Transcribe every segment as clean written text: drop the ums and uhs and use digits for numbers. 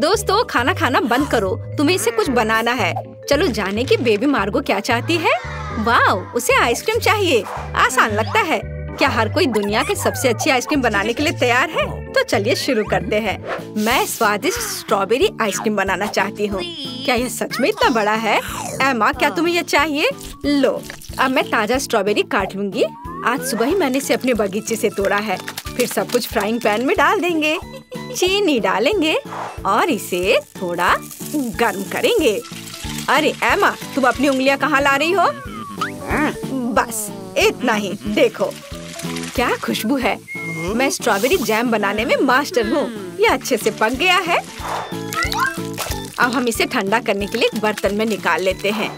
दोस्तों खाना खाना बंद करो, तुम्हें इसे कुछ बनाना है। चलो जाने की बेबी मार्गो क्या चाहती है। वाह, उसे आइसक्रीम चाहिए। आसान लगता है। क्या हर कोई दुनिया के सबसे अच्छी आइसक्रीम बनाने के लिए तैयार है? तो चलिए शुरू करते हैं। मैं स्वादिष्ट स्ट्रॉबेरी आइसक्रीम बनाना चाहती हूँ। क्या यह सच में इतना बड़ा है? एमा, क्या तुम्हें यह चाहिए? लो, अब मैं ताजा स्ट्रॉबेरी काट लूंगी। आज सुबह ही मैंने इसे अपने बगीचे से तोड़ा है। फिर सब कुछ फ्राइंग पैन में डाल देंगे, चीनी डालेंगे और इसे थोड़ा गर्म करेंगे। अरे एमा, तुम अपनी उंगलियां कहाँ ला रही हो? बस इतना ही। देखो क्या खुशबू है। मैं स्ट्रॉबेरी जैम बनाने में मास्टर हूँ। यह अच्छे से पक गया है। अब हम इसे ठंडा करने के लिए एक बर्तन में निकाल लेते हैं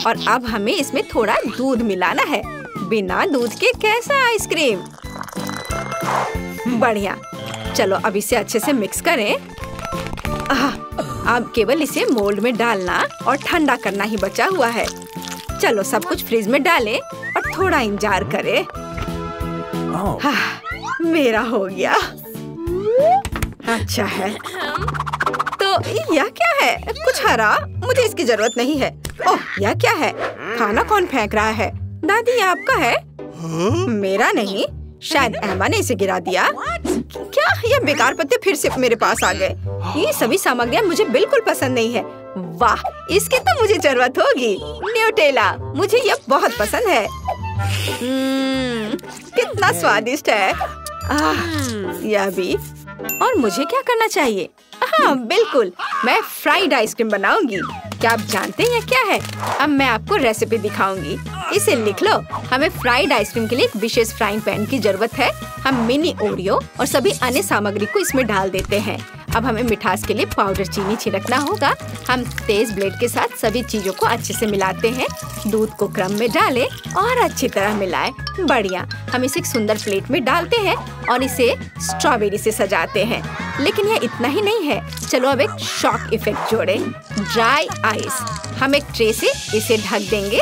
और अब हमें इसमें थोड़ा दूध मिलाना है। बिना दूध के कैसा आइसक्रीम? बढ़िया। चलो अब इसे अच्छे से मिक्स करें। अब केवल इसे मोल्ड में डालना और ठंडा करना ही बचा हुआ है। चलो सब कुछ फ्रिज में डालें और थोड़ा इंतजार करें। मेरा हो गया। अच्छा है। तो यह क्या है? कुछ हरा? मुझे इसकी जरूरत नहीं है। ओह, यह क्या है? खाना कौन फेंक रहा है? दादी, ये आपका है? मेरा नहीं, शायद एमा ने इसे गिरा दिया। क्या यह बेकार पत्ते फिर से मेरे पास आ गए? ये सभी सामग्रियाँ मुझे बिल्कुल पसंद नहीं है। वाह, इसकी तो मुझे जरूरत होगी। न्यूटेला, मुझे यह बहुत पसंद है। कितना स्वादिष्ट है। यह भी। और मुझे क्या करना चाहिए? हाँ बिल्कुल, मैं फ्राइड आइसक्रीम बनाऊंगी। क्या आप जानते हैं क्या है? अब मैं आपको रेसिपी दिखाऊंगी। इसे लिख लो। हमें फ्राइड आइसक्रीम के लिए एक विशेष फ्राइंग पैन की जरूरत है। हम मिनी ओरियो और सभी अन्य सामग्री को इसमें डाल देते हैं। अब हमें मिठास के लिए पाउडर चीनी छिड़कना होगा। हम तेज ब्लेड के साथ सभी चीजों को अच्छे से मिलाते हैं। दूध को क्रम में डालें और अच्छी तरह मिलाएं। बढ़िया। हम इसे एक सुंदर प्लेट में डालते हैं और इसे स्ट्रॉबेरी से सजाते हैं। लेकिन यह इतना ही नहीं है। चलो अब एक शॉक इफेक्ट जोड़ें। Dry ice. हम एक ट्रे से इसे ढक देंगे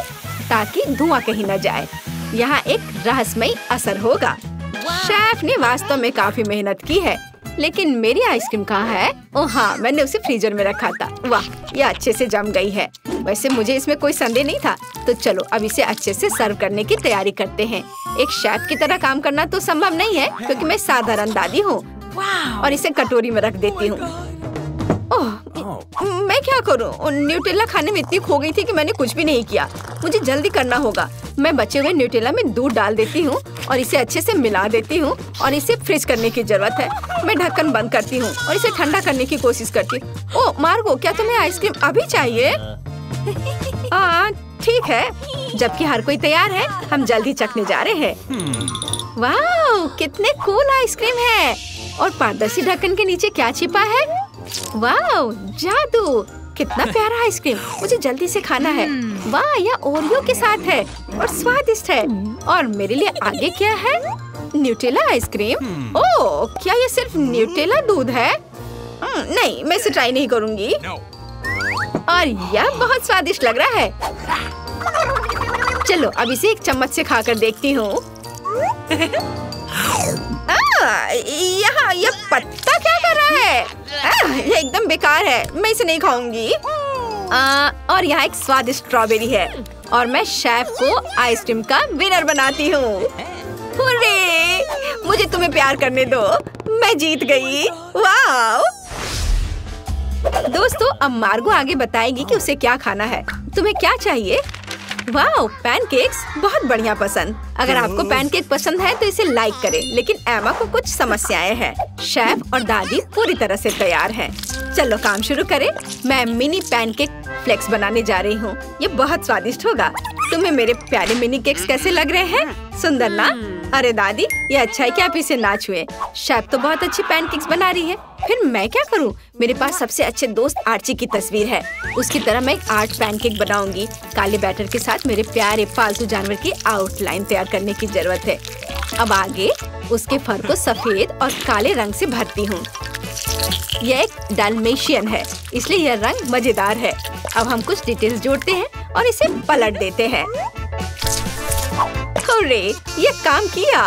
ताकि धुआं कहीं न जाए। यहाँ एक रहस्यमयी असर होगा। शेफ ने वास्तव में काफी मेहनत की है। लेकिन मेरी आइसक्रीम कहाँ है? ओह हाँ, मैंने उसे फ्रीजर में रखा था। वाह, यह अच्छे से जम गई है। वैसे मुझे इसमें कोई संदेह नहीं था। तो चलो अब इसे अच्छे से सर्व करने की तैयारी करते हैं। एक शेफ की तरह काम करना तो संभव नहीं है क्योंकि मैं साधारण दादी हूँ। और इसे कटोरी में रख देती हूँ। ओह, मैं क्या करूँ? न्यूटेला खाने में इतनी खो गई थी कि मैंने कुछ भी नहीं किया। मुझे जल्दी करना होगा। मैं बचे हुए न्यूटेला में दूध डाल देती हूँ और इसे अच्छे से मिला देती हूँ और इसे फ्रीज करने की जरूरत है। मैं ढक्कन बंद करती हूँ और इसे ठंडा करने की कोशिश करती हूँ। ओह मार्गो, क्या तुम्हें आइसक्रीम अभी चाहिए? ठीक है। जबकि हर कोई तैयार है, हम जल्दी चखने जा रहे हैं। वाह, कितने कूल आइसक्रीम है। और पारदर्शी ढक्कन के नीचे क्या छिपा है? वाह, जादू। कितना प्यारा आइसक्रीम। मुझे जल्दी से खाना है। वाह, यह ओरियो के साथ है और स्वादिष्ट है। और मेरे लिए आगे क्या है? Nutella ice cream. ओह, क्या ये सिर्फ न्यूटेला दूध है? नहीं, मैं इसे ट्राई नहीं करूंगी। और यह बहुत स्वादिष्ट लग रहा है। चलो अब इसे एक चम्मच से खाकर देखती हूँ। यहाँ यह पत्ता क्या कर रहा है? यह एकदम बेकार है। मैं इसे नहीं खाऊंगी। और यहाँ एक स्वादिष्ट स्ट्रॉबेरी है और मैं शेफ को आइसक्रीम का विनर बनाती हूँ। हुर्रे! मुझे तुम्हें प्यार करने दो। मैं जीत गई। वाह! दोस्तों, अब मार्गो आगे बताएगी कि उसे क्या खाना है। तुम्हें क्या चाहिए? वाह, पैनकेक्स बहुत बढ़िया पसंद। अगर आपको पैनकेक पसंद है तो इसे लाइक करें। लेकिन एमा को कुछ समस्याएं हैं। शेफ और दादी पूरी तरह से तैयार हैं। चलो काम शुरू करें। मैं मिनी पैनकेक फ्लेक्स बनाने जा रही हूँ। ये बहुत स्वादिष्ट होगा। तुम्हें मेरे प्यारे मिनी केक्स कैसे लग रहे हैं? सुंदर ना? अरे दादी, ये अच्छा है कि आप इसे ना छुएं। शेफ तो बहुत अच्छी पैनकेक्स बना रही है। फिर मैं क्या करूं? मेरे पास सबसे अच्छे दोस्त आर्ची की तस्वीर है। उसकी तरह मैं एक आर्ट पैनकेक बनाऊंगी। काले बैटर के साथ मेरे प्यारे पालतू जानवर की आउटलाइन तैयार करने की जरूरत है। अब आगे उसके फर को सफेद और काले रंग से भरती हूँ। यह एक डाल्मेशियन है, इसलिए यह रंग मजेदार है। अब हम कुछ डिटेल्स जोड़ते हैं और इसे पलट देते हैं। हुर्रे, ये काम किया।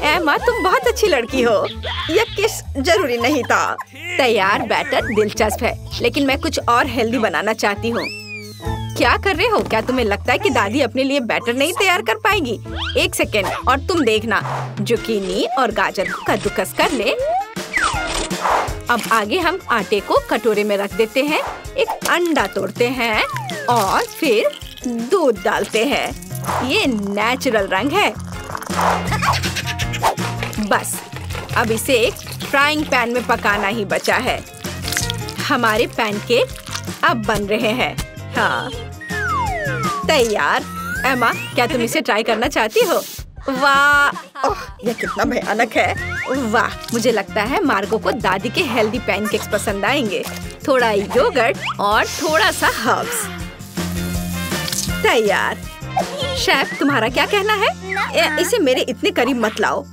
एमा, तुम बहुत अच्छी लड़की हो। यह किस जरूरी नहीं था। तैयार बैटर दिलचस्प है, लेकिन मैं कुछ और हेल्दी बनाना चाहती हूँ। क्या कर रहे हो? क्या तुम्हें लगता है कि दादी अपने लिए बैटर नहीं तैयार कर पाएगी? एक सेकेंड और तुम देखना। जुकीनी और गाजर को कद्दूकस कर ले। अब आगे हम आटे को कटोरे में रख देते हैं, एक अंडा तोड़ते हैं और फिर दूध डालते हैं। ये नेचुरल रंग है। बस अब इसे एक फ्राइंग पैन में पकाना ही बचा है। हमारे पैनकेक अब बन रहे हैं। हाँ, तैयार। एमा, क्या तुम इसे ट्राई करना चाहती हो? वाह, ओह, यह कितना भयानक है। वाह, मुझे लगता है मार्गो को दादी के हेल्दी पैनकेक्स पसंद आएंगे। थोड़ा योगर्ट और थोड़ा सा हर्ब्स। तैयार। शेफ, तुम्हारा क्या कहना है? इसे मेरे इतने करीब मत लाओ।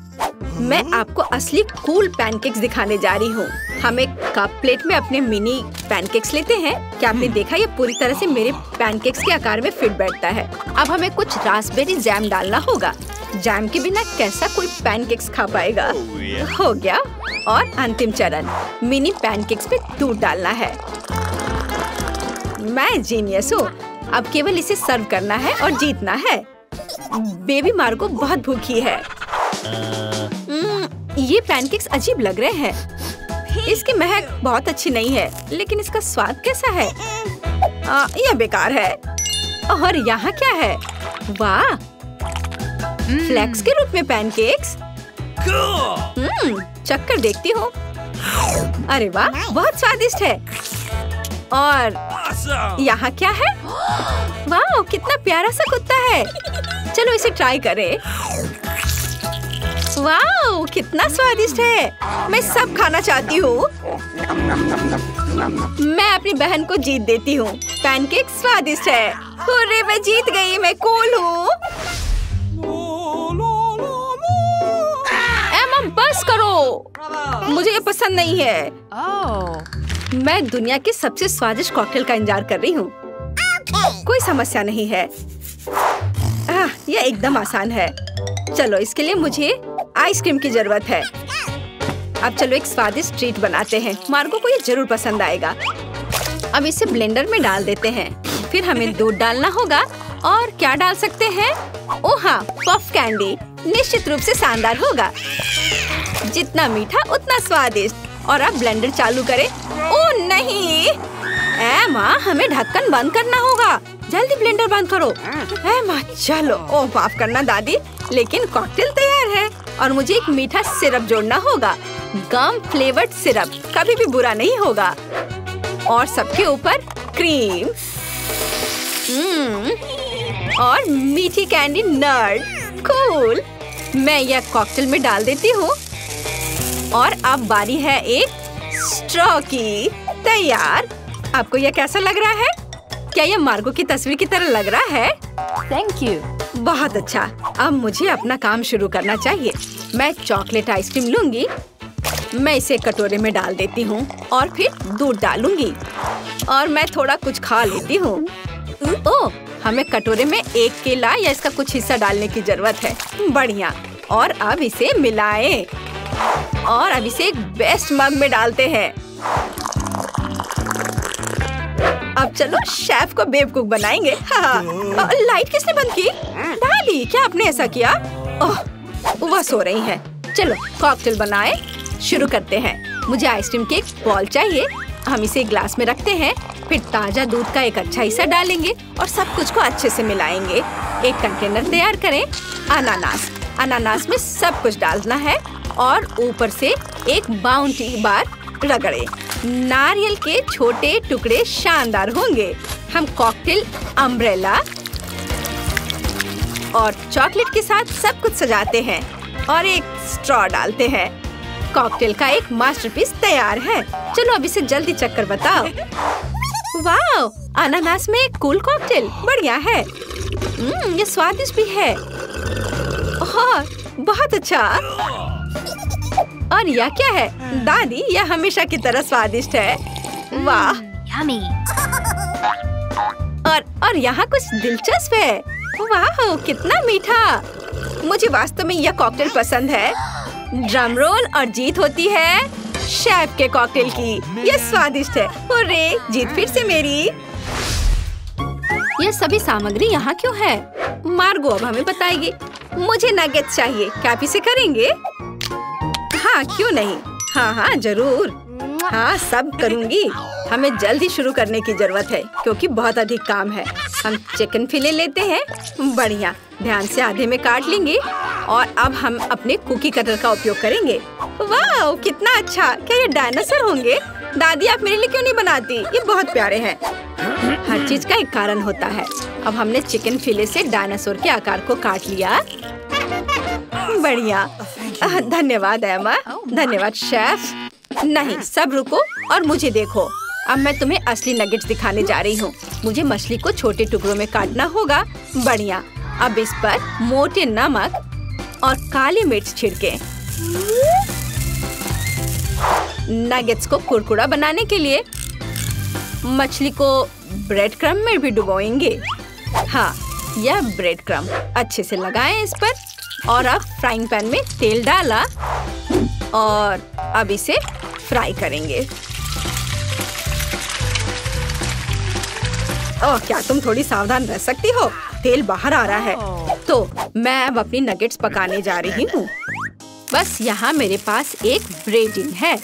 मैं आपको असली कूल पैनकेक्स दिखाने जा रही हूँ। हम एक कप प्लेट में अपने मिनी पैनकेक्स लेते हैं। क्या आपने देखा? ये पूरी तरह से मेरे पैनकेक्स के आकार में फिट बैठता है। अब हमें कुछ रास्पबेरी जैम डालना होगा। जैम के बिना कैसा कोई पैनकेक्स खा पाएगा? हो गया। और अंतिम चरण, मिनी पैनकेक्स पे दूध डालना है। मैं जीनियस हूँ। अब केवल इसे सर्व करना है और जीतना है। बेबी मार्गो बहुत भूखी है। ये पैनकेक्स अजीब लग रहे हैं। इसकी महक बहुत अच्छी नहीं है, लेकिन इसका स्वाद कैसा है? यह बेकार है। और यहाँ क्या है? वाह, फ्लेक्स के रूप में पैनकेक्स। चक्कर देखती हूँ। अरे वाह, बहुत स्वादिष्ट है। और यहाँ क्या है? वाह, कितना प्यारा सा कुत्ता है। चलो इसे ट्राई करें। वाह, कितना स्वादिष्ट है। मैं सब खाना चाहती हूँ। मैं अपनी बहन को जीत देती हूँ। पैनकेक स्वादिष्ट है। हुर्रे, मैं जीत गई। मैं कूल हूँ। एमा, बस करो। मुझे ये पसंद नहीं है। मैं दुनिया के सबसे स्वादिष्ट कॉकटेल का इंतजार कर रही हूँ। कोई समस्या नहीं है। यह एकदम आसान है। चलो, इसके लिए मुझे आइसक्रीम की जरूरत है। अब चलो एक स्वादिष्ट ट्रीट बनाते हैं। मार्गो को ये जरूर पसंद आएगा। अब इसे ब्लेंडर में डाल देते हैं। फिर हमें दूध डालना होगा। और क्या डाल सकते हैं? ओह हाँ, पफ कैंडी। निश्चित रूप से शानदार होगा। जितना मीठा उतना स्वादिष्ट। और अब ब्लेंडर चालू करें। ओह नहीं, एमा, हमें ढक्कन बंद करना होगा। जल्दी ब्लेंडर बंद करो। एमा, चलो। ओह, माफ करना दादी, लेकिन कॉकटेल तैयार है। और मुझे एक मीठा सिरप जोड़ना होगा। गम फ्लेवर्ड सिरप कभी भी बुरा नहीं होगा। और सबके ऊपर क्रीम और मीठी कैंडी नट। कूल। मैं यह कॉकटेल में डाल देती हूँ। और अब बारी है एक स्ट्रॉ की। तैयार। आपको यह कैसा लग रहा है? क्या यह मार्गो की तस्वीर की तरह लग रहा है? Thank you. बहुत अच्छा। अब मुझे अपना काम शुरू करना चाहिए। मैं चॉकलेट आइसक्रीम लूंगी। मैं इसे कटोरे में डाल देती हूँ और फिर दूध डालूंगी। और मैं थोड़ा कुछ खा लेती हूँ। ओह, हमें कटोरे में एक केला या इसका कुछ हिस्सा डालने की जरूरत है। बढ़िया। और अब इसे मिलाएं। और अब इसे एक बेस्ट मग में डालते हैं। अब चलो शेफ को बेवकूफ बनाएंगे। हाँ। लाइट किसने बंद की? डाली, क्या आपने ऐसा किया? ओह, वह सो रही है। चलो कॉकटेल बनाए। शुरू करते हैं। मुझे आइसक्रीम के एक बॉल चाहिए। हम इसे ग्लास में रखते हैं। फिर ताजा दूध का एक अच्छा हिस्सा डालेंगे और सब कुछ को अच्छे से मिलाएंगे। एक कंटेनर तैयार करें। अनानास। अनानास में सब कुछ डालना है और ऊपर से एक बाउंटी बार रगड़े। नारियल के छोटे टुकड़े शानदार होंगे। हम कॉकटेल अम्ब्रेला और चॉकलेट के साथ सब कुछ सजाते हैं और एक स्ट्रॉ डालते हैं। कॉकटेल का एक मास्टरपीस तैयार है। चलो अब इसे जल्दी चक्कर बताओ। वाह, अनानास में एक कूल कॉकटेल। बढ़िया है। ये स्वादिष्ट भी है। बहुत अच्छा। और यह क्या है? दादी, यह हमेशा की तरह स्वादिष्ट है। वाह। और यहाँ कुछ दिलचस्प है। वाह, कितना मीठा। मुझे वास्तव में यह कॉकटेल पसंद है। ड्रम रोल और जीत होती है शेफ के कॉकटेल की। यह स्वादिष्ट है। हुर्रे, जीत फिर से मेरी। यह सभी सामग्री यहाँ क्यों है? मार्गो अब हमें बताएगी। मुझे नगेट्स चाहिए। क्या आप इसे करेंगे? हाँ, क्यों नहीं। हाँ, जरूर। हाँ, सब करूँगी। हमें जल्दी शुरू करने की जरूरत है क्योंकि बहुत अधिक काम है। हम चिकन फिले लेते हैं। बढ़िया, ध्यान से आधे में काट लेंगे और अब हम अपने कुकी कटर का उपयोग करेंगे। वाह, कितना अच्छा। क्या ये डायनासोर होंगे? दादी, आप मेरे लिए क्यों नहीं बनाती? ये बहुत प्यारे हैं। हर चीज का एक कारण होता है। अब हमने चिकन फिले से डायनासोर के आकार को काट लिया। बढ़िया, धन्यवाद एमा। धन्यवाद शेफ। नहीं, सब रुको और मुझे देखो। अब मैं तुम्हें असली नगेट्स दिखाने जा रही हूँ। मुझे मछली को छोटे टुकड़ों में काटना होगा। बढ़िया, अब इस पर मोटे नमक और काली मिर्च छिड़के। नगेट्स को कुरकुरा बनाने के लिए मछली को ब्रेड क्रम में भी डुबोएंगे। हाँ, यह ब्रेड क्रम अच्छे से लगाएं इस पर और अब फ्राइंग पैन में तेल डाला और अब इसे फ्राई करेंगे। ओह, क्या तुम थोड़ी सावधान रह सकती हो? तेल बाहर आ रहा है। तो मैं अब अपनी नगेट्स पकाने जा रही हूँ। बस यहाँ मेरे पास एक ब्रेडिंग है।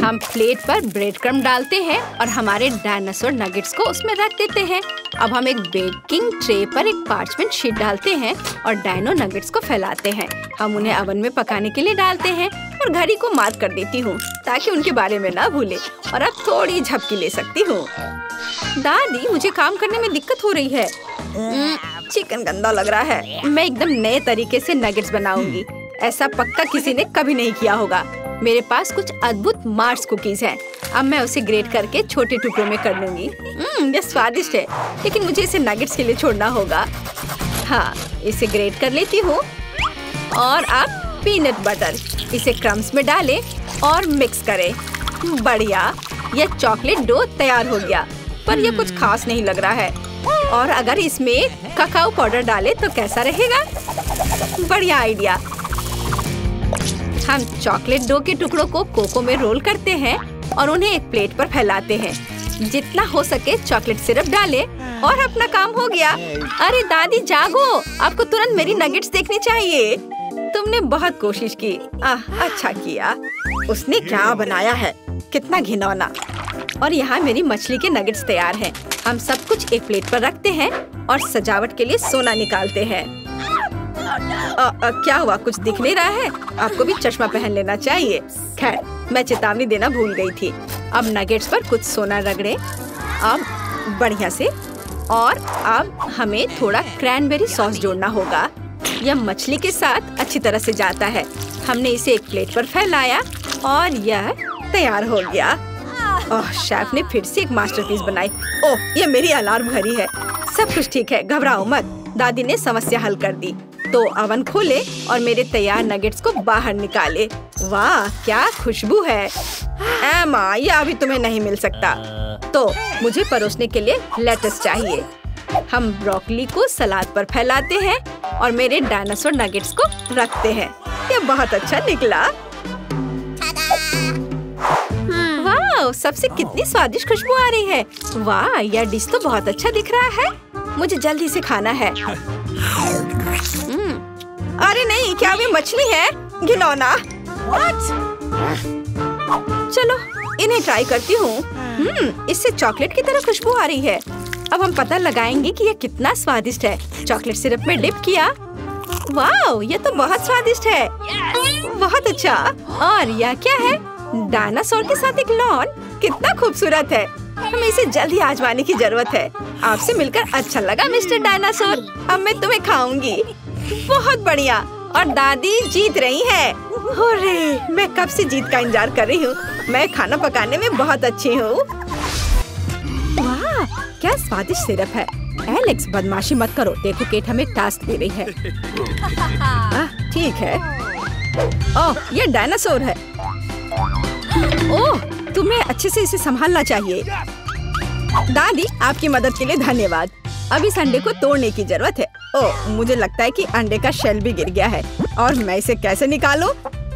हम प्लेट पर ब्रेड क्रम्ब डालते हैं और हमारे डायनासोर नगेट्स को उसमें रख देते हैं। अब हम एक बेकिंग ट्रे पर एक पार्चमेंट शीट डालते हैं और डायनो नगेट्स को फैलाते हैं। हम उन्हें ओवन में पकाने के लिए डालते हैं और घड़ी को मार्क कर देती हूँ ताकि उनके बारे में ना भूले। और अब थोड़ी झपकी ले सकती हूँ। दादी, मुझे काम करने में दिक्कत हो रही है। चिकन गंदा लग रहा है। मैं एकदम नए तरीके से नगेट्स बनाऊंगी। ऐसा पक्का किसी ने कभी नहीं किया होगा। मेरे पास कुछ अद्भुत मार्स कुकीज हैं। अब मैं उसे ग्रेट करके छोटे टुकड़ों में कर लूंगी। यह स्वादिष्ट है, लेकिन मुझे इसे नगेट्स के लिए छोड़ना होगा। हाँ, इसे ग्रेट कर लेती हूँ और अब पीनट बटर इसे क्रम्स में डालें और मिक्स करें। बढ़िया, यह चॉकलेट डो तैयार हो गया, पर यह कुछ खास नहीं लग रहा है। और अगर इसमें ककाओ पाउडर डालें तो कैसा रहेगा? बढ़िया आइडिया। हम चॉकलेट डो के टुकड़ों को कोको में रोल करते हैं और उन्हें एक प्लेट पर फैलाते हैं। जितना हो सके चॉकलेट सिरप डालें और अपना काम हो गया। अरे दादी, जागो, आपको तुरंत मेरी नगेट्स देखनी चाहिए। तुमने बहुत कोशिश की। अच्छा किया। उसने क्या बनाया है? कितना घिनौना। और यहाँ मेरी मछली के नगेट्स तैयार हैं। हम सब कुछ एक प्लेट पर रखते हैं और सजावट के लिए सोना निकालते हैं। क्या हुआ? कुछ दिख नहीं रहा है? आपको भी चश्मा पहन लेना चाहिए। खैर, मैं चेतावनी देना भूल गई थी। अब नगेट्स पर कुछ सोना रगड़े। अब बढ़िया से। और अब हमें थोड़ा क्रैनबेरी सॉस जोड़ना होगा। यह मछली के साथ अच्छी तरह से जाता है। हमने इसे एक प्लेट पर फैलाया और यह तैयार हो गया। ओह, शेफ ने फिर से एक मास्टरपीस बनाई। ओह, ये मेरी अलार्म घड़ी है। सब कुछ ठीक है, घबराओ मत। दादी ने समस्या हल कर दी। तो ओवन खोले और मेरे तैयार नगेट्स को बाहर निकाले। वाह, क्या खुशबू है। एमा, यह अभी तुम्हें नहीं मिल सकता। तो मुझे परोसने के लिए लेटस चाहिए। हम ब्रोकली को सलाद पर फैलाते हैं और मेरे डायनासोर नगेट्स को रखते हैं। यह बहुत अच्छा निकला। वाह, सबसे कितनी स्वादिष्ट खुशबू आ रही है। वाह, यह डिश तो बहुत अच्छा दिख रहा है। मुझे जल्दी से खाना है। अरे नहीं, क्या वे मछली है? घिनौना। चलो, इन्हें ट्राई करती हूँ। इससे चॉकलेट की तरह खुशबू आ रही है। अब हम पता लगाएंगे कि यह कितना स्वादिष्ट है। चॉकलेट सिरप में डिप किया। वाह, यह तो बहुत स्वादिष्ट है। बहुत अच्छा। और यह क्या है? डायनासोर के साथ एक लॉन। कितना खूबसूरत है। हमें इसे जल्दी आजमाने की जरूरत है। आपसे मिलकर अच्छा लगा मिस्टर डायनासोर। अब मैं तुम्हें खाऊंगी। बहुत बढ़िया। और दादी जीत रही है। हुर्रे, मैं कब से जीत का इंतजार कर रही हूँ। मैं खाना पकाने में बहुत अच्छी हूँ। वाह, क्या स्वादिष्ट सिरप है। एलेक्स, बदमाशी मत करो। देखो, केट हमें टास्क दे रही है। ठीक है। ओह, ये डायनासोर है। ओह, तुम्हें अच्छे से इसे संभालना चाहिए। दादी, आपकी मदद के लिए धन्यवाद। अब इस अंडे को तोड़ने की जरूरत है। ओह, मुझे लगता है कि अंडे का शेल भी गिर गया है और मैं इसे कैसे निकालूं?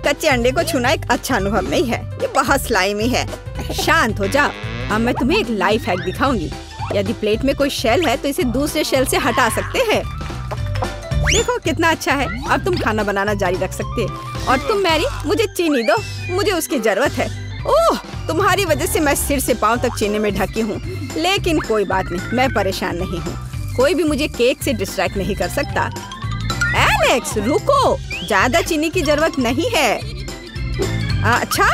कच्चे अंडे को छूना एक अच्छा अनुभव नहीं है, ये बहुत स्लाइमी है। शांत हो जाओ, अब मैं तुम्हें एक लाइफ हैक दिखाऊंगी। यदि प्लेट में कोई शेल है तो इसे दूसरे शेल से हटा सकते हैं। देखो कितना अच्छा है। अब तुम खाना बनाना जारी रख सकते हैं। और तुम मैरी, मुझे चीनी दो, मुझे उसकी जरूरत है। ओह, तुम्हारी वजह से मैं सिर से पांव तक चीनी में ढकी हूँ, लेकिन कोई बात नहीं, मैं परेशान नहीं हूँ। कोई भी मुझे केक से डिस्ट्रैक्ट नहीं कर सकता। एलेक्स रुको, ज्यादा चीनी की जरूरत नहीं है। अच्छा,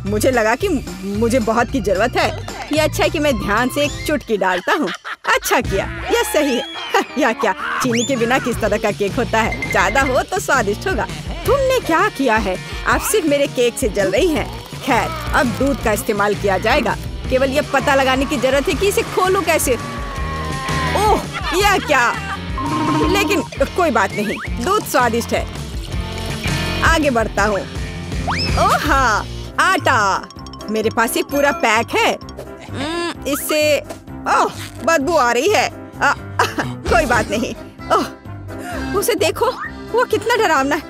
मुझे लगा कि मुझे बहुत की जरूरत है। ये अच्छा है कि मैं ध्यान से एक चुटकी डालता हूँ। अच्छा किया, यह सही है। या क्या, चीनी के बिना किस तरह का केक होता है? ज्यादा हो तो स्वादिष्ट होगा। तुमने क्या किया है? आप सिर्फ मेरे केक से जल रही हैं। खैर, अब दूध का इस्तेमाल किया जाएगा। केवल ये पता लगाने की जरूरत है कि इसे खोलूं कैसे। ओह, यह क्या? लेकिन कोई बात नहीं, दूध स्वादिष्ट है। आगे बढ़ता हूँ। ओह हाँ, आटा। मेरे पास एक पूरा पैक है। इससे ओह, बदबू आ रही है। कोई बात नहीं। ओह, उसे देखो, वो कितना डरावना है।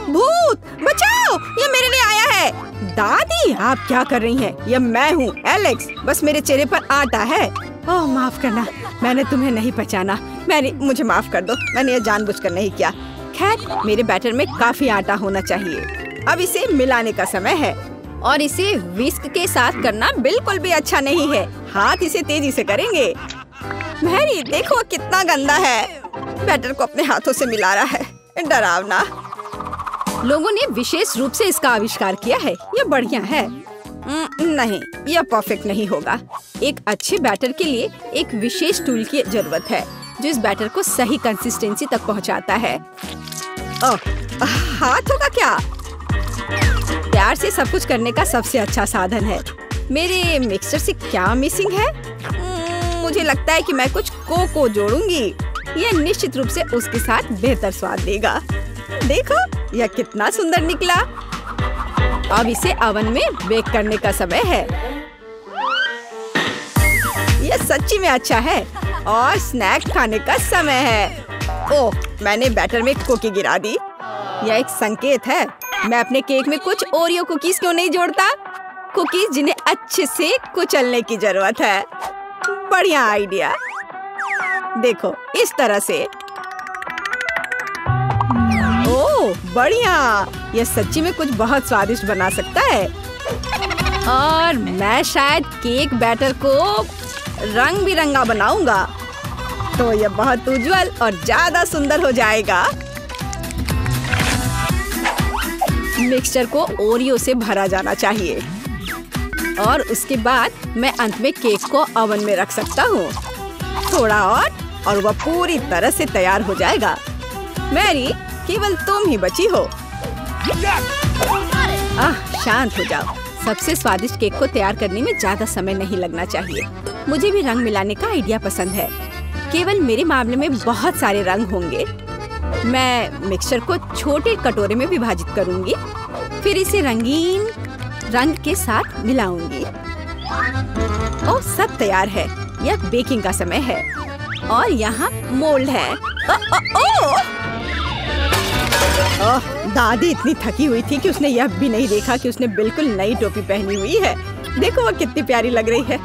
भूत, बचाओ, ये मेरे लिए आया है। दादी, आप क्या कर रही हैं? ये मैं हूँ, एलेक्स। बस मेरे चेहरे पर आटा है। ओह, माफ करना, मैंने तुम्हें नहीं पहचाना। मैरी, मुझे माफ कर दो, मैंने ये जानबूझकर नहीं किया। खैर, मेरे बैटर में काफी आटा होना चाहिए। अब इसे मिलाने का समय है और इसे विस्क के साथ करना बिल्कुल भी अच्छा नहीं है। हाथ इसे तेजी से करेंगे। मैरी, देखो कितना गंदा है। बैटर को अपने हाथों से मिला रहा है, डरावना। लोगों ने विशेष रूप से इसका आविष्कार किया है। ये बढ़िया है। नहीं, यह परफेक्ट नहीं होगा। एक अच्छे बैटर के लिए एक विशेष टूल की जरूरत है जो इस बैटर को सही कंसिस्टेंसी तक पहुंचाता है। ओह, हाथों का क्या? प्यार से सब कुछ करने का सबसे अच्छा साधन है। मेरे मिक्सचर से क्या मिसिंग है? मुझे लगता है कि मैं कुछ कोको जोड़ूंगी। यह निश्चित रूप से उसके साथ बेहतर स्वाद देगा। देखो, यह कितना सुंदर निकला। अब इसे ओवन में बेक करने का समय है। यह सच्ची में अच्छा है और स्नैक खाने का समय है। ओह, मैंने बैटर में कुकी गिरा दी। यह एक संकेत है। मैं अपने केक में कुछ ओरियो कुकीज क्यों नहीं जोड़ता? कुकीज जिन्हें अच्छे से कुचलने की जरूरत है। बढ़िया आइडिया। देखो, इस तरह से। ओह, बढ़िया। यह सच्ची में कुछ बहुत स्वादिष्ट बना सकता है। और मैं शायद केक बैटर को रंग बिरंगा बनाऊंगा, तो यह बहुत उज्जवल और ज्यादा सुंदर हो जाएगा। मिक्सचर को ओरियो से भरा जाना चाहिए और उसके बाद मैं अंत में केक को ओवन में रख सकता हूँ। थोड़ा और वह पूरी तरह से तैयार हो जाएगा। मैरी, केवल तुम ही बची हो। शांत हो जाओ। सबसे स्वादिष्ट केक को तैयार करने में ज्यादा समय नहीं लगना चाहिए। मुझे भी रंग मिलाने का आइडिया पसंद है। केवल मेरे मामले में बहुत सारे रंग होंगे। मैं मिक्सचर को छोटे कटोरे में विभाजित करूंगी, फिर इसे रंगीन रंग के साथ मिलाऊंगी। ओह, सब तैयार है। यह बेकिंग का समय है और यहाँ मोल्ड है। ओह, दादी इतनी थकी हुई थी कि उसने यह भी नहीं देखा कि उसने बिल्कुल नई टोपी पहनी हुई है। देखो, वह कितनी प्यारी लग रही है।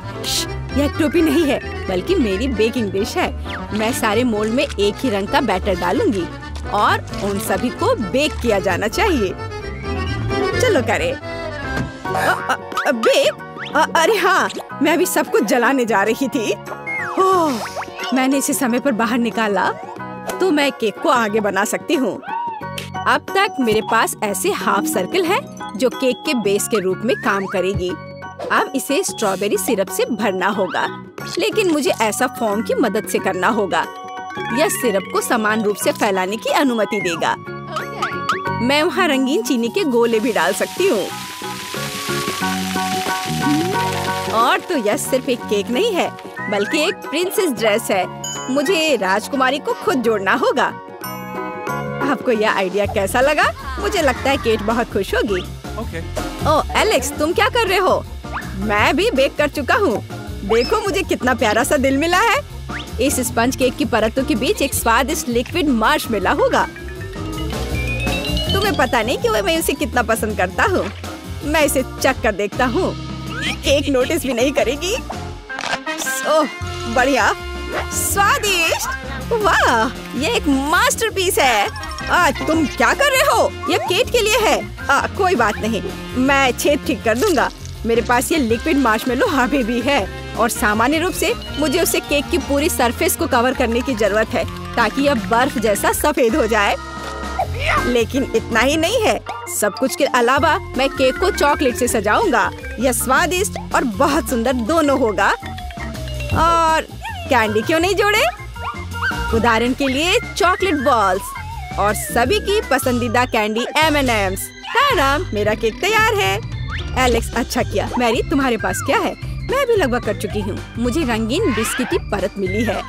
यह टोपी नहीं है, बल्कि मेरी बेकिंग डिश है। मैं सारे मोल्ड में एक ही रंग का बैटर डालूंगी और उन सभी को बेक किया जाना चाहिए। चलो करें। बेक? अरे हाँ, मैं अभी सब कुछ जलाने जा रही थी। ओह, मैंने इसे समय पर बाहर निकाला तो मैं केक को आगे बना सकती हूँ। अब तक मेरे पास ऐसे हाफ सर्कल है जो केक के बेस के रूप में काम करेगी। अब इसे स्ट्रॉबेरी सिरप से भरना होगा, लेकिन मुझे ऐसा फॉर्म की मदद से करना होगा। यह सिरप को समान रूप से फैलाने की अनुमति देगा। मैं वहाँ रंगीन चीनी के गोले भी डाल सकती हूँ। और तो यह सिर्फ एक केक नहीं है, बल्कि एक प्रिंसेस ड्रेस है। मुझे राजकुमारी को खुद जोड़ना होगा। आपको यह आइडिया कैसा लगा? मुझे लगता है केट बहुत खुश होगी। ओह एलेक्स, तुम क्या कर रहे हो? मैं भी बेक कर चुका हूँ। देखो मुझे कितना प्यारा सा दिल मिला है। इस स्पंज केक की परतों के बीच एक स्वादिष्ट लिक्विड मार्शमेलो होगा। तुम्हें पता नहीं कि मैं इसे कितना पसंद करता हूँ। मैं इसे चख कर देखता हूँ। केक नोटिस भी नहीं करेगी। ओह, बढ़िया, स्वादिष्ट। वाह, ये एक मास्टरपीस है। तुम क्या कर रहे हो? ये केक के लिए है। कोई बात नहीं, मैं छेद ठीक कर दूंगा। मेरे पास ये लिक्विड मार्शमेलो अभी भी है और सामान्य रूप से मुझे उसे केक की पूरी सरफेस को कवर करने की जरूरत है ताकि यह बर्फ जैसा सफेद हो जाए। लेकिन इतना ही नहीं है, सब कुछ के अलावा मैं केक को चॉकलेट से सजाऊंगा। यह स्वादिष्ट और बहुत सुंदर दोनों होगा। और कैंडी क्यों नहीं जोड़े? उदाहरण के लिए चॉकलेट बॉल्स और सभी की पसंदीदा कैंडी M&M's। मेरा केक तैयार है। एलेक्स, अच्छा किया। मैरी, तुम्हारे पास क्या है? मैं भी लगभग कर चुकी हूँ। मुझे रंगीन बिस्किट की परत मिली है।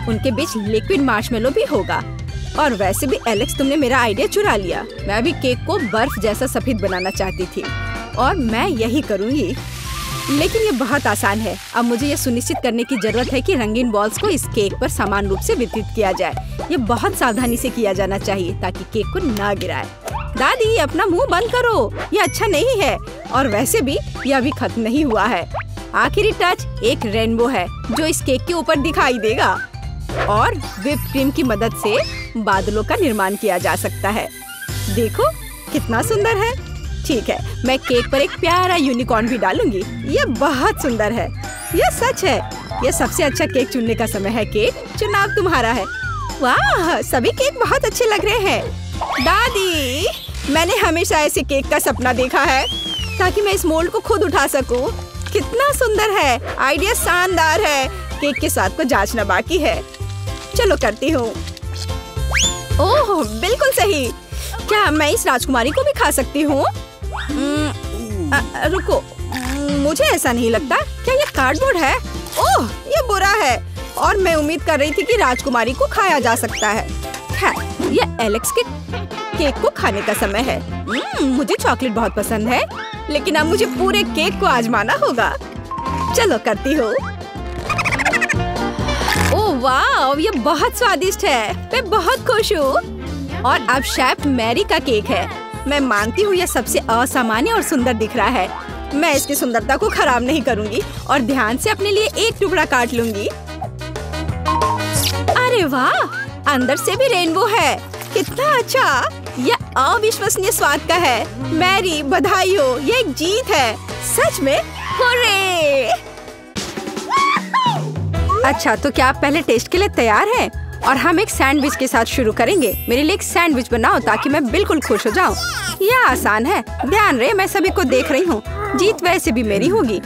उनके बीच लिक्विड मार्शमेलो भी होगा। और वैसे भी एलेक्स, तुमने मेरा आइडिया चुरा लिया। मैं भी केक को बर्फ जैसा सफेद बनाना चाहती थी और मैं यही करूँगी। लेकिन ये बहुत आसान है। अब मुझे ये सुनिश्चित करने की जरूरत है कि रंगीन बॉल्स को इस केक पर समान रूप से वितरित किया जाए। ये बहुत सावधानी से किया जाना चाहिए ताकि केक को ना गिराए। दादी, अपना मुंह बंद करो, ये अच्छा नहीं है। और वैसे भी यह अभी खत्म नहीं हुआ है। आखिरी टच एक रेनबो है जो इस केक के ऊपर दिखाई देगा और व्हिप क्रीम की मदद से बादलों का निर्माण किया जा सकता है। देखो कितना सुंदर है। ठीक है, मैं केक पर एक प्यारा यूनिकॉर्न भी डालूंगी। ये बहुत सुंदर है। ये सच है। ये सबसे अच्छा केक चुनने का समय है। केक, चुनाव तुम्हारा है। वाह, सभी केक बहुत अच्छे लग रहे हैं। दादी, मैंने हमेशा ऐसे केक का सपना देखा है ताकि मैं इस मोल्ड को खुद उठा सकूं। कितना सुंदर है। आइडिया शानदार है। केक के स्वाद को जांचना बाकी है। चलो करती हूँ। ओह, बिल्कुल सही। क्या मैं इस राजकुमारी को भी खा सकती हूँ? रुको, मुझे ऐसा नहीं लगता। क्या ये कार्डबोर्ड है? ओह, ये बुरा है और मैं उम्मीद कर रही थी कि राजकुमारी को खाया जा सकता है। ये एलेक्स के केक को खाने का समय है। मुझे चॉकलेट बहुत पसंद है, लेकिन अब मुझे पूरे केक को आजमाना होगा। चलो करती हूँ। ओह वाह, ये बहुत स्वादिष्ट है। मैं बहुत खुश हूँ। और अब शेफ मैरी का केक है। मैं मानती हूँ यह सबसे असामान्य और सुंदर दिख रहा है। मैं इसकी सुंदरता को खराब नहीं करूँगी और ध्यान से अपने लिए एक टुकड़ा काट लूँगी। अरे वाह, अंदर से भी रेनबो है। कितना अच्छा। यह अविश्वसनीय स्वाद का है। मैरी, बधाई हो, ये एक जीत है। सच में, हुर्रे! अच्छा, तो क्या आप पहले टेस्ट के लिए तैयार हैं? और हम एक सैंडविच के साथ शुरू करेंगे। मेरे लिए एक सैंडविच बनाओ ताकि मैं बिल्कुल खुश हो जाऊं। यह आसान है। ध्यान रहे, मैं सभी को देख रही हूँ। जीत वैसे भी मेरी होगी।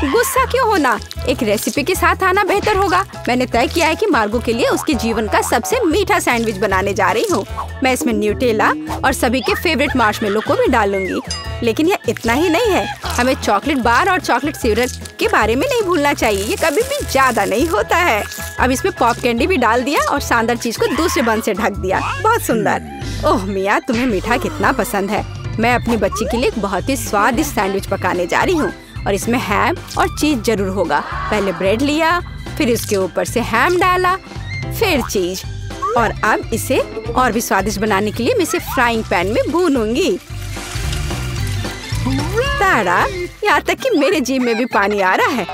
गुस्सा क्यों होना? एक रेसिपी के साथ आना बेहतर होगा। मैंने तय किया है कि मार्गो के लिए उसके जीवन का सबसे मीठा सैंडविच बनाने जा रही हूँ। मैं इसमें न्यूटेला और सभी के फेवरेट मार्शमेलो को भी डालूंगी। लेकिन यह इतना ही नहीं है। हमें चॉकलेट बार और चॉकलेट सिरप के बारे में नहीं भूलना चाहिए। ये कभी भी ज्यादा नहीं होता है। अब इसमें पॉप कैंडी भी डाल दिया और शानदार चीज को दूसरे बन से ढक दिया। बहुत सुंदर। ओह मिया, तुम्हें मीठा कितना पसंद है। मैं अपनी बच्ची के लिए एक बहुत ही स्वादिष्ट सैंडविच पकाने जा रही हूँ और इसमें हैम और चीज जरूर होगा। पहले ब्रेड लिया, फिर उसके ऊपर से हैम डाला, फिर चीज। और अब इसे और भी स्वादिष्ट बनाने के लिए मैं इसे फ्राइंग पैन में भूनूंगी। तारा, यहाँ तक कि मेरे जीभ में भी पानी आ रहा है।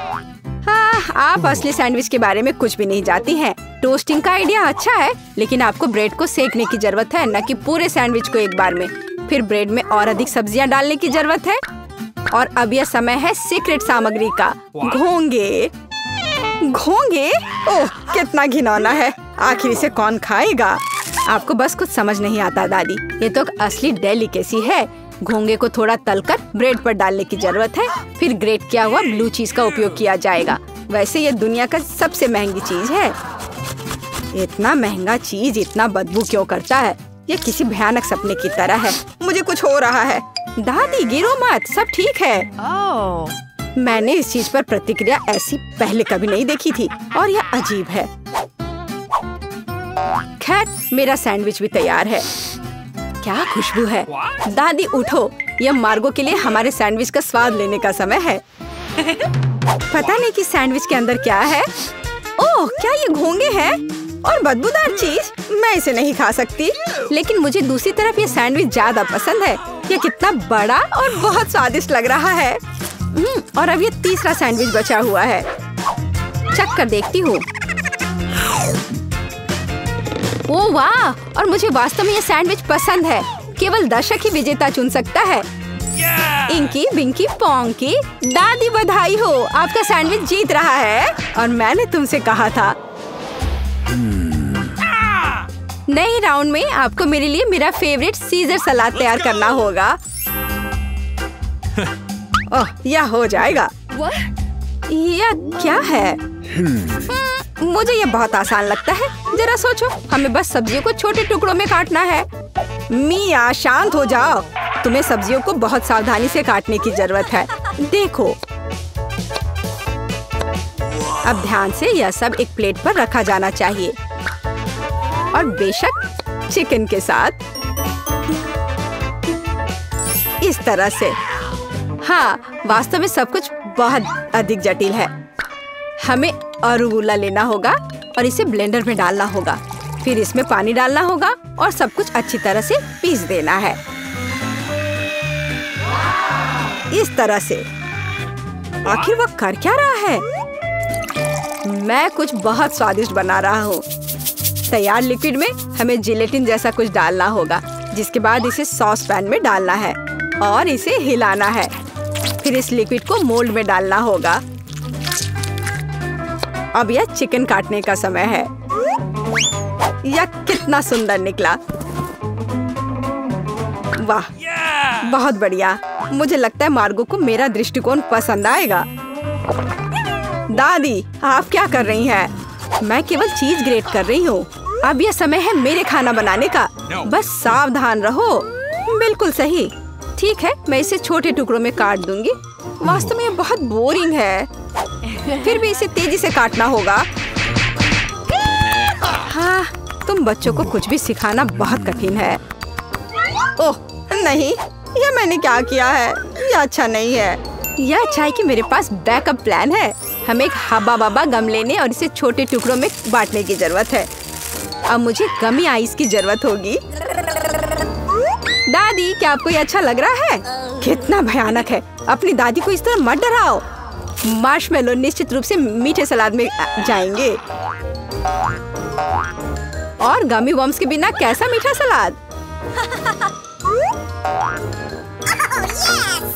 हाँ, आप असली सैंडविच के बारे में कुछ भी नहीं जानती हैं। टोस्टिंग का आइडिया अच्छा है, लेकिन आपको ब्रेड को सेकने की जरूरत है, न कि पूरे सैंडविच को एक बार में। फिर ब्रेड में और अधिक सब्जियां डालने की जरूरत है। और अब यह समय है सीक्रेट सामग्री का, घोंगे। घोंगे? ओह, कितना घिनौना है। आखिर इसे कौन खाएगा? आपको बस कुछ समझ नहीं आता दादी। ये तो असली डेलिकेसी है। घोंगे को थोड़ा तलकर ब्रेड पर डालने की जरूरत है। फिर ग्रेट किया हुआ ब्लू चीज का उपयोग किया जाएगा। वैसे ये दुनिया का सबसे महंगी चीज है। इतना महंगा चीज इतना बदबू क्यों करता है? ये किसी भयानक सपने की तरह है। मुझे कुछ हो रहा है। दादी, गिरो मत, सब ठीक है। मैंने इस चीज पर प्रतिक्रिया ऐसी पहले कभी नहीं देखी थी और यह अजीब है। खैर, मेरा सैंडविच भी तैयार है। क्या खुशबू है। दादी उठो, यह मार्गो के लिए हमारे सैंडविच का स्वाद लेने का समय है। पता नहीं कि सैंडविच के अंदर क्या है। ओह, क्या ये घोंगे हैं? और बदबूदार चीज, मैं इसे नहीं खा सकती। लेकिन मुझे दूसरी तरफ ये सैंडविच ज्यादा पसंद है। ये कितना बड़ा और बहुत स्वादिष्ट लग रहा है। और अब ये तीसरा सैंडविच बचा हुआ है। चख कर देखती हूँ। ओह वाह! और मुझे वास्तव में ये सैंडविच पसंद है। केवल दर्शक ही विजेता चुन सकता है। इंकी बिंकी पोंकी, दादी बधाई हो, आपका सैंडविच जीत रहा है। और मैंने तुमसे कहा था। नए राउंड में आपको मेरे लिए मेरा फेवरेट सीजर सलाद तैयार करना होगा। ओह, यह हो जाएगा। यह क्या है? मुझे यह बहुत आसान लगता है। जरा सोचो, हमें बस सब्जियों को छोटे टुकड़ों में काटना है। मिया, शांत हो जाओ। तुम्हें सब्जियों को बहुत सावधानी से काटने की जरूरत है। देखो, अब ध्यान से यह सब एक प्लेट पर रखा जाना चाहिए। और बेशक चिकन के साथ इस तरह से। हाँ, वास्तव में सब कुछ बहुत अधिक जटिल है। हमें अरुगुला लेना होगा और इसे ब्लेंडर में डालना होगा। फिर इसमें पानी डालना होगा और सब कुछ अच्छी तरह से पीस देना है। इस तरह से। आखिर वह कर क्या रहा है? मैं कुछ बहुत स्वादिष्ट बना रहा हूँ। तैयार लिक्विड में हमें जिलेटिन जैसा कुछ डालना होगा, जिसके बाद इसे सॉस पैन में डालना है और इसे हिलाना है। फिर इस लिक्विड को मोल्ड में डालना होगा। अब यह चिकन काटने का समय है। यह कितना सुंदर निकला! वाह, बहुत बढ़िया। मुझे लगता है मार्गो को मेरा दृष्टिकोण पसंद आएगा। दादी, आप क्या कर रही हैं? मैं केवल चीज ग्रेट कर रही हूँ। अब यह समय है मेरे खाना बनाने का। बस सावधान रहो। बिल्कुल सही। ठीक है, मैं इसे छोटे टुकड़ों में काट दूंगी। वास्तव में यह बहुत बोरिंग है। फिर भी इसे तेजी से काटना होगा। हाँ, तुम बच्चों को कुछ भी सिखाना बहुत कठिन है। ओह नहीं, यह मैंने क्या किया है? यह अच्छा नहीं है। यह अच्छा है कि मेरे पास बैकअप प्लान है। हमें एक हब्बा बब्बा गम लेने और इसे छोटे टुकड़ों में बांटने की जरूरत है। अब मुझे गमी आइस की जरूरत होगी। दादी, क्या आपको ये अच्छा लग रहा है? कितना भयानक है। अपनी दादी को इस तरह मत डराओ। मार्शमेलो निश्चित रूप से मीठे सलाद में जाएंगे। और गमी वर्म्स के बिना कैसा मीठा सलाद?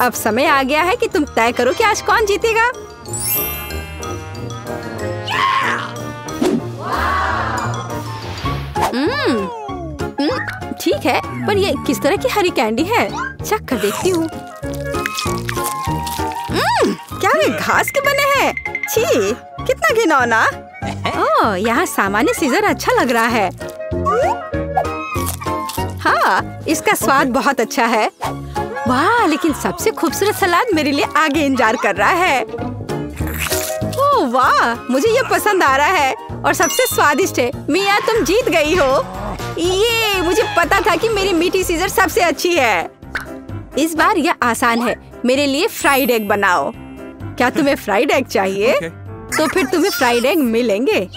अब समय आ गया है कि तुम तय करो कि आज कौन जीतेगा। ठीक है, पर ये किस तरह की हरी कैंडी है? चख कर देखती हूँ। क्या वे घास के बने हैं? छी, कितना घिनौना। ओह, यहाँ सामान्य सीजर अच्छा लग रहा है। हाँ, इसका स्वाद बहुत अच्छा है। वाह, लेकिन सबसे खूबसूरत सलाद मेरे लिए आगे इंतजार कर रहा है। ओह वाह, मुझे ये पसंद आ रहा है और सबसे स्वादिष्ट है। मिया, तुम जीत गई हो। ये मुझे पता था कि मेरी मीठी सीजर सबसे अच्छी है। इस बार यह आसान है। मेरे लिए फ्राइड एग बनाओ। क्या तुम्हें फ्राइड एग चाहिए? तो फिर तुम्हें फ्राइड एग मिलेंगे।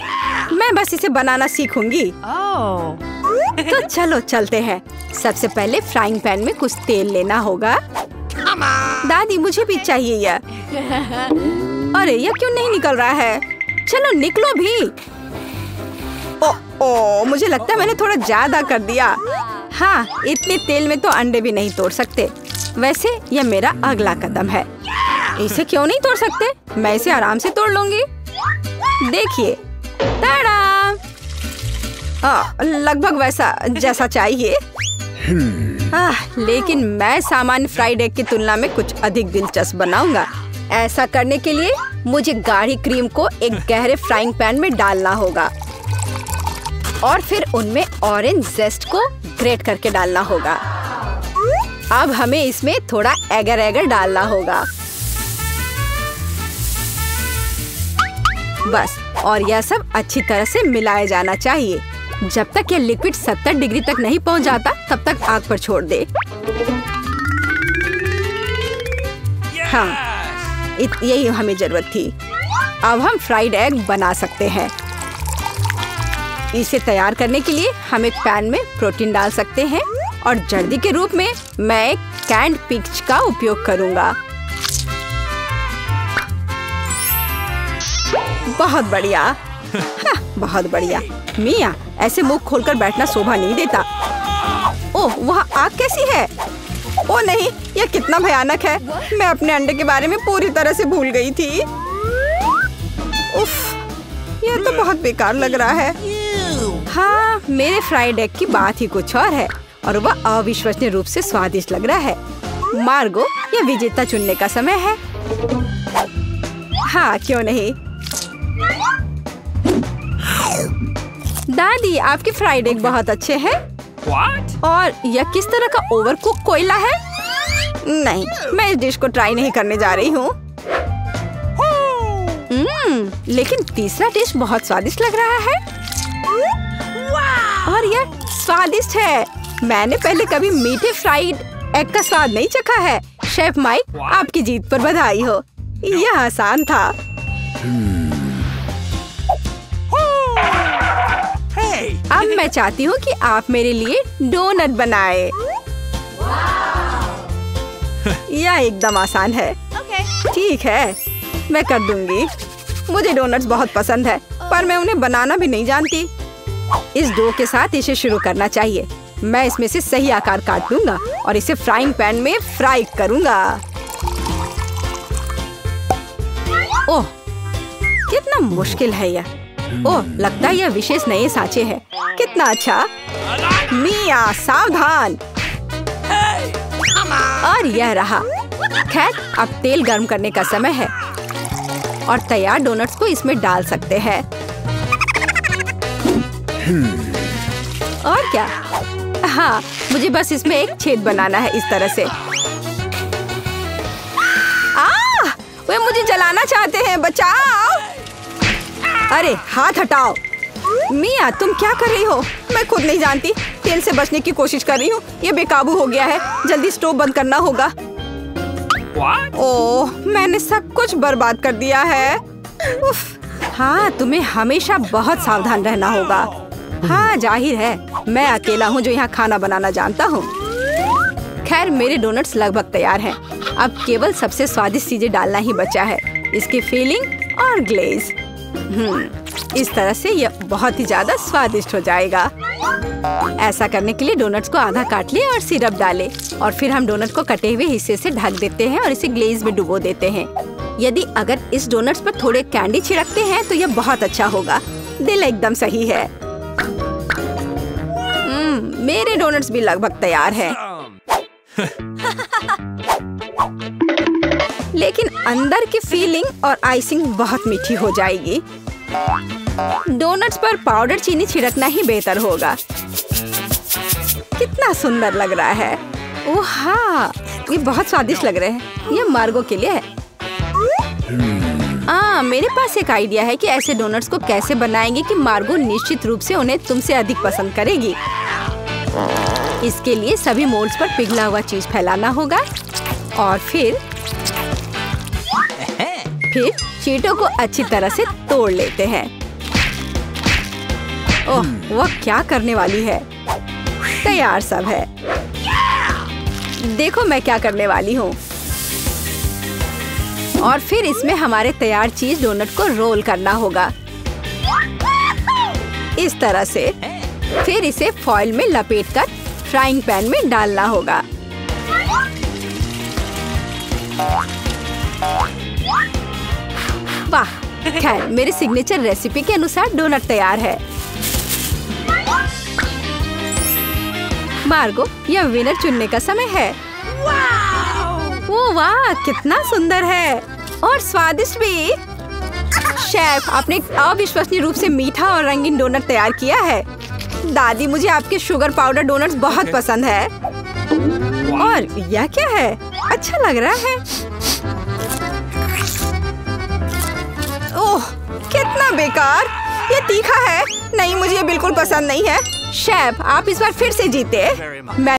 मैं बस इसे बनाना सीखूंगी। तो चलो चलते हैं। सबसे पहले फ्राइंग पैन में कुछ तेल लेना होगा। दादी, मुझे भी चाहिए यह। अरे, यह क्यों नहीं निकल रहा है? चलो निकलो भी। ओ, मुझे लगता है मैंने थोड़ा ज्यादा कर दिया। हाँ, इतने तेल में तो अंडे भी नहीं तोड़ सकते। वैसे यह मेरा अगला कदम है। इसे क्यों नहीं तोड़ सकते? मैं इसे आराम से तोड़ लूंगी। देखिए, ताड़ा! लगभग वैसा जैसा चाहिए। लेकिन मैं सामान्य फ्राइड एग की तुलना में कुछ अधिक दिलचस्प बनाऊंगा। ऐसा करने के लिए मुझे गाढ़ी क्रीम को एक गहरे फ्राइंग पैन में डालना होगा और फिर उनमें ऑरेंज जेस्ट को ग्रेट करके डालना होगा। अब हमें इसमें थोड़ा एगर एगर डालना होगा। बस, और यह सब अच्छी तरह से मिलाया जाना चाहिए। जब तक यह लिक्विड 70 डिग्री तक नहीं पहुंच जाता, तब तक आग पर छोड़ दे। हाँ, यही हमें जरूरत थी। अब हम फ्राइड एग बना सकते हैं। इसे तैयार करने के लिए हम एक पैन में प्रोटीन डाल सकते हैं और जर्दी के रूप में मैं एक कैंड पिग्स का उपयोग करूंगा। बहुत बढ़िया। हाँ, बहुत बढ़िया। मिया, ऐसे मुंह खोलकर बैठना शोभा नहीं देता। ओह, वहाँ आग कैसी है? ओह नहीं, यह कितना भयानक है। मैं अपने अंडे के बारे में पूरी तरह से भूल गई थी। उफ, यह तो बहुत बेकार लग रहा है। हाँ, मेरे फ्राइड एग की बात ही कुछ और है और वह अविश्वसनीय रूप से स्वादिष्ट लग रहा है। मार्गो, यह विजेता चुनने का समय है। हाँ, क्यों नहीं। दादी, आपके फ्राइड एग बहुत अच्छे हैं। और यह किस तरह का ओवरकुक कोयला है? नहीं, मैं इस डिश को ट्राई नहीं करने जा रही हूँ। लेकिन तीसरा डिश बहुत स्वादिष्ट लग रहा है। और यह स्वादिष्ट है। मैंने पहले कभी मीठे फ्राइड एग का स्वाद नहीं चखा है। शेफ माइक, आपकी जीत पर बधाई हो। यह आसान था। अब मैं चाहती हूँ कि आप मेरे लिए डोनट बनाए। यह एकदम आसान है। ठीक है, मैं कर दूंगी। मुझे डोनट्स बहुत पसंद है, पर मैं उन्हें बनाना भी नहीं जानती। इस डो के साथ इसे शुरू करना चाहिए। मैं इसमें से सही आकार काट लूंगा और इसे फ्राइंग पैन में फ्राई करूंगा। ओह, कितना मुश्किल है यह। ओह, लगता है यह विशेष नए सांचे हैं। कितना अच्छा। मिया, सावधान। और यह रहा। खैर, अब तेल गर्म करने का समय है और तैयार डोनट्स को इसमें डाल सकते हैं। और क्या? हाँ, मुझे बस इसमें एक छेद बनाना है इस तरह से। वे मुझे जलाना चाहते हैं, बचाओ। अरे हाथ हटाओ। मिया, तुम क्या कर रही हो? मैं खुद नहीं जानती। तेल से बचने की कोशिश कर रही हूँ। ये बेकाबू हो गया है। जल्दी स्टोव बंद करना होगा। ओह, मैंने सब कुछ बर्बाद कर दिया है। उफ। हाँ, तुम्हें हमेशा बहुत सावधान रहना होगा। हाँ, जाहिर है, मैं अकेला हूँ जो यहाँ खाना बनाना जानता हूँ। खैर, मेरे डोनट्स लगभग तैयार हैं। अब केवल सबसे स्वादिष्ट चीजें डालना ही बचा है। इसकी फिलिंग और ग्लेज। इस तरह से यह बहुत ही ज्यादा स्वादिष्ट हो जाएगा। ऐसा करने के लिए डोनट्स को आधा काट ले और सिरप डाले और फिर हम डोनट को कटे हुए हिस्से से ढक देते हैं और इसे ग्लेज में डुबो देते हैं। यदि अगर इस डोनट्स पर थोड़े कैंडी छिड़कते हैं तो यह बहुत अच्छा होगा। दिल एकदम सही है। मेरे डोनट्स भी लगभग तैयार हैं। लेकिन अंदर की फीलिंग और आइसिंग बहुत मीठी हो जाएगी। डोनट्स पर पाउडर चीनी छिड़कना ही बेहतर होगा। कितना सुंदर लग रहा है। ओह हाँ, ये बहुत स्वादिष्ट लग रहे हैं। ये मार्गो के लिए है। मेरे पास एक आइडिया है कि ऐसे डोनट्स को कैसे बनाएंगे कि मार्गो निश्चित रूप से उन्हें तुमसे अधिक पसंद करेगी। इसके लिए सभी मोल्ड्स पर पिघला हुआ चीज फैलाना होगा और फिर शीटों को अच्छी तरह से तोड़ लेते हैं। ओह, वह क्या करने वाली है। तैयार सब है। देखो मैं क्या करने वाली हूँ। और फिर इसमें हमारे तैयार चीज डोनट को रोल करना होगा इस तरह से। फिर इसे फॉइल में लपेटकर फ्राइंग पैन में डालना होगा। वाह, खैर मेरे सिग्नेचर रेसिपी के अनुसार डोनट तैयार है। मार्गो, यह विनर चुनने का समय है। ओह वाह, कितना सुंदर है और स्वादिष्ट भी। शेफ, आपने एक अविश्वसनीय रूप से मीठा और रंगीन डोनट तैयार किया है। दादी, मुझे आपके शुगर पाउडर डोनट्स बहुत पसंद है। और यह क्या है? अच्छा लग रहा है। ओह, कितना बेकार। ये तीखा है। नहीं, मुझे ये बिल्कुल पसंद नहीं है। शेफ, आप इस बार फिर से जीते। मैं